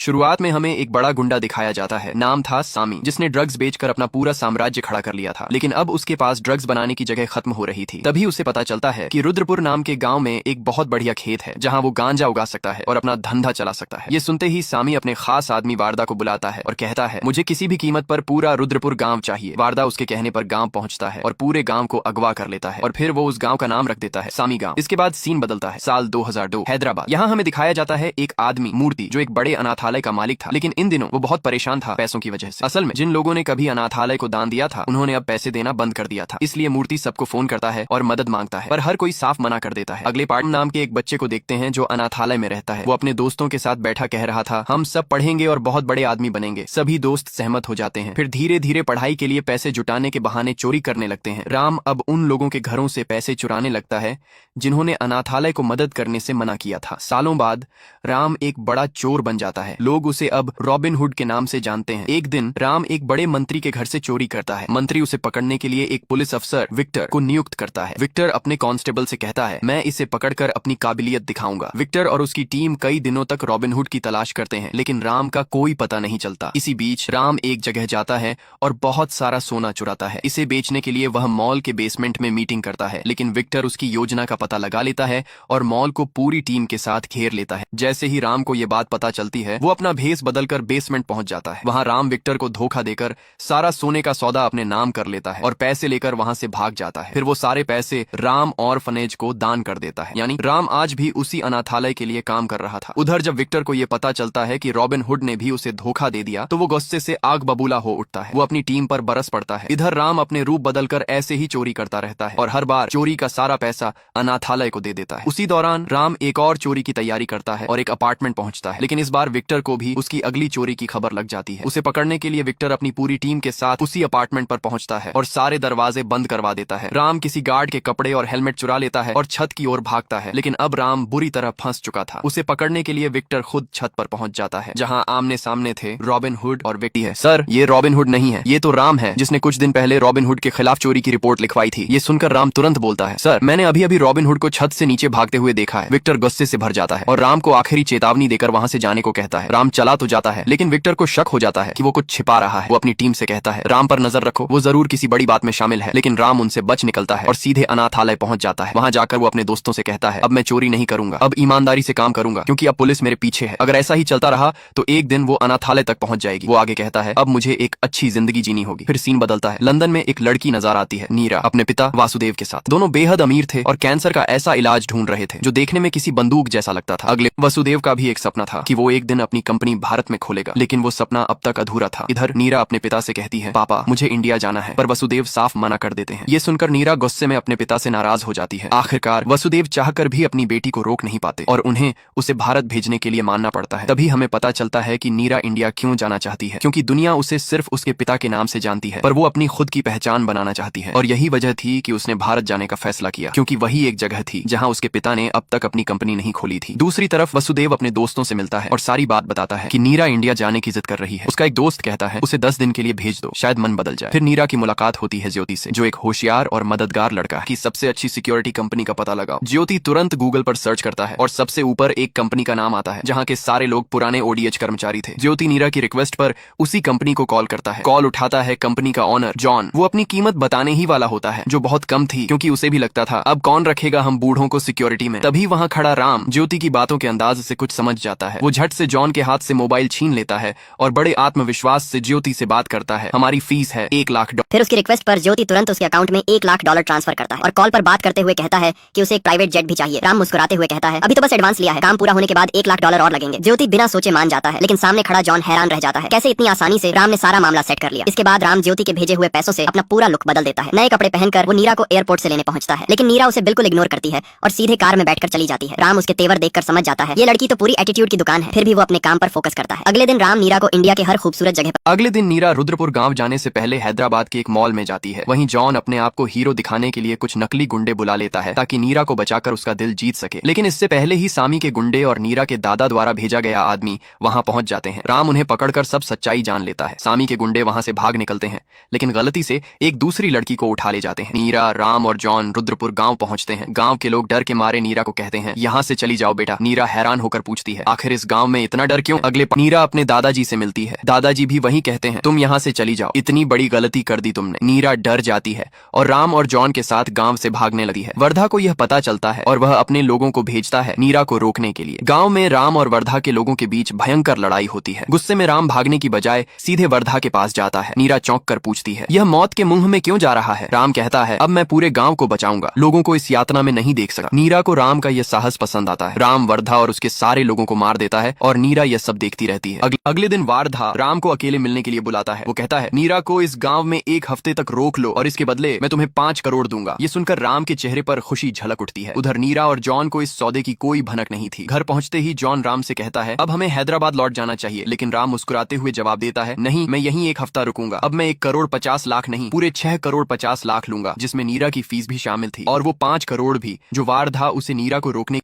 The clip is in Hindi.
शुरुआत में हमें एक बड़ा गुंडा दिखाया जाता है। नाम था सामी, जिसने ड्रग्स बेचकर अपना पूरा साम्राज्य खड़ा कर लिया था। लेकिन अब उसके पास ड्रग्स बनाने की जगह खत्म हो रही थी। तभी उसे पता चलता है कि रुद्रपुर नाम के गांव में एक बहुत बढ़िया खेत है जहां वो गांजा उगा सकता है और अपना धंधा चला सकता है। ये सुनते ही सामी अपने खास आदमी वारदा को बुलाता है और कहता है, मुझे किसी भी कीमत पर पूरा रुद्रपुर गाँव चाहिए। वारदा उसके कहने पर गाँव पहुंचता है और पूरे गाँव को अगवा कर लेता है और फिर वो उस गाँव का नाम रख देता है सामी गाँव। इसके बाद सीन बदलता है साल 2002 हैदराबाद। यहाँ हमें दिखाया जाता है एक आदमी मूर्ति जो एक बड़े अनाथालय का मालिक था, लेकिन इन दिनों वो बहुत परेशान था पैसों की वजह से। असल में जिन लोगों ने कभी अनाथालय को दान दिया था उन्होंने अब पैसे देना बंद कर दिया था। इसलिए मूर्ति सबको फोन करता है और मदद मांगता है, पर हर कोई साफ मना कर देता है। अगले पार्ट नाम के एक बच्चे को देखते हैं जो अनाथालय में रहता है। वो अपने दोस्तों के साथ बैठा कह रहा था, हम सब पढ़ेंगे और बहुत बड़े आदमी बनेंगे। सभी दोस्त सहमत हो जाते हैं। फिर धीरे धीरे पढ़ाई के लिए पैसे जुटाने के बहाने चोरी करने लगते हैं। राम अब उन लोगों के घरों से पैसे चुराने लगता है जिन्होंने अनाथालय को मदद करने से मना किया था। सालों बाद राम एक बड़ा चोर बन जाता है। लोग उसे अब रॉबिन हुड के नाम से जानते हैं। एक दिन राम एक बड़े मंत्री के घर से चोरी करता है। मंत्री उसे पकड़ने के लिए एक पुलिस अफसर विक्टर को नियुक्त करता है। विक्टर अपने कांस्टेबल से कहता है, मैं इसे पकड़कर अपनी काबिलियत दिखाऊंगा। विक्टर और उसकी टीम कई दिनों तक रॉबिन हुड की तलाश करते हैं, लेकिन राम का कोई पता नहीं चलता। इसी बीच राम एक जगह जाता है और बहुत सारा सोना चुराता है। इसे बेचने के लिए वह मॉल के बेसमेंट में मीटिंग करता है, लेकिन विक्टर उसकी योजना का पता लगा लेता है और मॉल को पूरी टीम के साथ घेर लेता है। जैसे ही राम को ये बात पता चलती है, वो अपना भेस बदलकर बेसमेंट पहुंच जाता है। वहां राम विक्टर को धोखा देकर सारा सोने का सौदा अपने नाम कर लेता है और पैसे लेकर वहां से भाग जाता है। फिर वो सारे पैसे राम ऑर्फनेज को दान कर देता है। यानी राम आज भी उसी अनाथालय के लिए काम कर रहा था। उधर जब विक्टर को ये पता चलता है कि रॉबिन हुड ने भी उसे धोखा दे दिया, तो वो गुस्से से आग बबूला हो उठता है। वो अपनी टीम पर बरस पड़ता है। इधर राम अपने रूप बदलकर ऐसे ही चोरी करता रहता है और हर बार चोरी का सारा पैसा अनाथालय को दे देता है। उसी दौरान राम एक और चोरी की तैयारी करता है और एक अपार्टमेंट पहुंचता है, लेकिन इस बार विक्टर को भी उसकी अगली चोरी की खबर लग जाती है। उसे पकड़ने के लिए विक्टर अपनी पूरी टीम के साथ उसी अपार्टमेंट पर पहुंचता है और सारे दरवाजे बंद करवा देता है। राम किसी गार्ड के कपड़े और हेलमेट चुरा लेता है और छत की ओर भागता है, लेकिन अब राम बुरी तरह फंस चुका था। उसे पकड़ने के लिए विक्टर खुद छत पर पहुंच जाता है, जहां आमने सामने थे रॉबिन हुड और विक्टी है। सर, ये रॉबिन हुड नहीं है, ये तो राम है जिसने कुछ दिन पहले रॉबिन हुड के खिलाफ चोरी की रिपोर्ट लिखवाई थी। ये सुनकर राम तुरंत बोलता है, सर, मैंने अभी अभी रॉबिन हुड को छत से नीचे भागते हुए देखा है। विक्टर गुस्से से भर जाता है और राम को आखिरी चेतावनी देकर वहां से जाने को कहता है। राम चला तो जाता है, लेकिन विक्टर को शक हो जाता है कि वो कुछ छिपा रहा है। वो अपनी टीम से कहता है, राम पर नजर रखो, वो जरूर किसी बड़ी बात में शामिल है। लेकिन राम उनसे बच निकलता है और सीधे अनाथालय पहुंच जाता है। वहां जाकर वो अपने दोस्तों से कहता है, अब मैं चोरी नहीं करूंगा, अब ईमानदारी से काम करूंगा, क्योंकि अब पुलिस मेरे पीछे है। अगर ऐसा ही चलता रहा तो एक दिन वो अनाथालय तक पहुंच जाएगी। वो आगे कहता है, अब मुझे एक अच्छी जिंदगी जीनी होगी। फिर सीन बदलता है। लंदन में एक लड़की नजर आती है, नीरा, अपने पिता वासुदेव के साथ। दोनों बेहद अमीर थे और कैंसर का ऐसा इलाज ढूंढ रहे थे जो देखने में किसी बंदूक जैसा लगता था। अगले वसुदेव का भी एक सपना था कि वो एक दिन अपनी कंपनी भारत में खोलेगा, लेकिन वो सपना अब तक अधूरा था। इधर नीरा अपने पिता से कहती है, पापा, मुझे इंडिया जाना है, पर वसुदेव साफ मना कर देते हैं। ये सुनकर नीरा गुस्से में अपने पिता से नाराज हो जाती है। आखिरकार वसुदेव चाहकर भी अपनी बेटी को रोक नहीं पाते और उन्हें उसे भारत भेजने के लिए मानना पड़ता है। तभी हमें पता चलता है कि नीरा इंडिया क्यों जाना चाहती है, क्योंकि दुनिया उसे सिर्फ उसके पिता के नाम से जानती है, पर वो अपनी खुद की पहचान बनाना चाहती है। और यही वजह थी कि उसने भारत जाने का फैसला किया, क्योंकि वही एक जगह थी जहां उसके पिता ने अब तक अपनी कंपनी नहीं खोली थी। दूसरी तरफ वसुदेव अपने दोस्तों से मिलता है और सारी बात बताता है कि नीरा इंडिया जाने की जिद कर रही है। उसका एक दोस्त कहता है, उसे 10 दिन के लिए भेज दो, शायद मन बदल जाए। फिर नीरा की मुलाकात होती है ज्योति से, जो एक होशियार और मददगार लड़का है। कि सबसे अच्छी सिक्योरिटी कंपनी का पता लगाओ। ज्योति तुरंत गूगल पर सर्च करता है और सबसे ऊपर एक कंपनी का नाम आता है जहां के सारे लोग पुराने ओडीएच कर्मचारी थे। ज्योति नीरा की रिक्वेस्ट पर उसी कंपनी को कॉल करता है। कॉल उठाता है कंपनी का ऑनर जॉन। वो अपनी कीमत बताने ही वाला होता है, जो बहुत कम थी, क्योंकि उसे भी लगता था अब कौन रखेगा हम बूढ़ों को सिक्योरिटी में। तभी वहां खड़ा राम ज्योति की बातों के अंदाज से कुछ समझ जाता है। वो झट से जॉन के हाथ से मोबाइल छीन लेता है और बड़े आत्मविश्वास से ज्योति से बात करता है, हमारी फीस है $1,00,000। फिर उसकी रिक्वेस्ट पर ज्योति तुरंत उसके अकाउंट में $1,00,000 ट्रांसफर करता है और कॉल पर बात करते हुए कहता है कि उसे एक प्राइवेट जेट भी चाहिए। राम मुस्कुराते हुए कहता है, अभी तो बस एडवांस लिया है, काम पूरा होने के बाद $1,00,000 और लगेंगे। ज्योति बिना सोचे मान जाता है, लेकिन सामने खड़ा जॉन हैरान रह जाता है, कैसे इतनी आसानी से राम ने सारा मामला सेट कर लिया। इसके बाद राम ज्योति के भेजे हुए पैसों से अपना पूरा लुक बदल देता है। नए कपड़े पहनकर वो नीरा को एयरपोर्ट से लेने पहुंचता है, लेकिन नीरा उसे बिल्कुल इग्नोर करती है और सीधे कार में बैठकर चली जाती है। राम उसके तेवर देखकर समझ जाता है ये लड़की तो पूरी एटीट्यूड की दुकान है, फिर भी वो अपने काम पर फोकस करता है। अगले दिन राम नीरा को इंडिया के हर खूबसूरत जगह पर अगले दिन नीरा रुद्रपुर गांव जाने से पहले हैदराबाद के एक मॉल में जाती है। वहीं जॉन अपने आप को हीरो दिखाने के लिए कुछ नकली गुंडे बुला लेता है ताकि नीरा को बचाकर उसका दिल जीत सके। लेकिन इससे पहले ही सामी के गुंडे और नीरा के दादा द्वारा भेजा गया आदमी वहां पहुंच जाते हैं। राम उन्हें पकड़कर सब सच्चाई जान लेता है। सामी के गुंडे वहां से भाग निकलते हैं, लेकिन गलती से एक दूसरी लड़की को उठा ले जाते हैं। नीरा, राम और जॉन रुद्रपुर गांव पहुंचते हैं। गांव के लोग डर के मारे नीरा को कहते हैं, यहाँ से चली जाओ बेटा। नीरा हैरान होकर पूछती है, आखिर इस गांव में इतना डर क्यों? नीरा अपने दादाजी से मिलती है। दादाजी भी वही कहते हैं, तुम यहाँ से चली जाओ, इतनी बड़ी गलती कर दी तुमने। नीरा डर जाती है और राम और जॉन के साथ गांव से भागने लगती है। वर्धा को यह पता चलता है और वह अपने लोगों को भेजता है नीरा को रोकने के लिए। गांव में राम और वर्धा के लोगों के बीच भयंकर लड़ाई होती है। गुस्से में राम भागने की बजाय सीधे वर्धा के पास जाता है। नीरा चौंक कर पूछती है, यह मौत के मुंह में क्यों जा रहा है? राम कहता है, अब मैं पूरे गांव को बचाऊंगा, लोगों को इस यातना में नहीं देख सका। नीरा को राम का यह साहस पसंद आता है। राम वर्धा और उसके सारे लोगों को मार देता है और नीरा यह सब देखती रहती है। अगले दिन वर्धा राम को अकेले मिलने के लिए बुलाता है। वो कहता है, नीरा को इस गांव में 1 हफ्ते तक रोक लो और इसके बदले मैं तुम्हें 5 करोड़ दूंगा। ये सुनकर राम के चेहरे पर खुशी झलक उठती है। उधर नीरा और जॉन को इस सौदे की कोई भनक नहीं थी। घर पहुंचते ही जॉन राम से कहता है, अब हमें हैदराबाद लौट जाना चाहिए। लेकिन राम मुस्कुराते हुए जवाब देता है, नहीं, मैं यहीं 1 हफ्ता रुकूंगा। अब मैं 1 करोड़ 50 लाख नहीं, पूरे 6 करोड़ 50 लाख लूंगा, जिसमें नीरा की फीस भी शामिल थी और वो 5 करोड़ भी जो वर्धा उसे नीरा को रोकने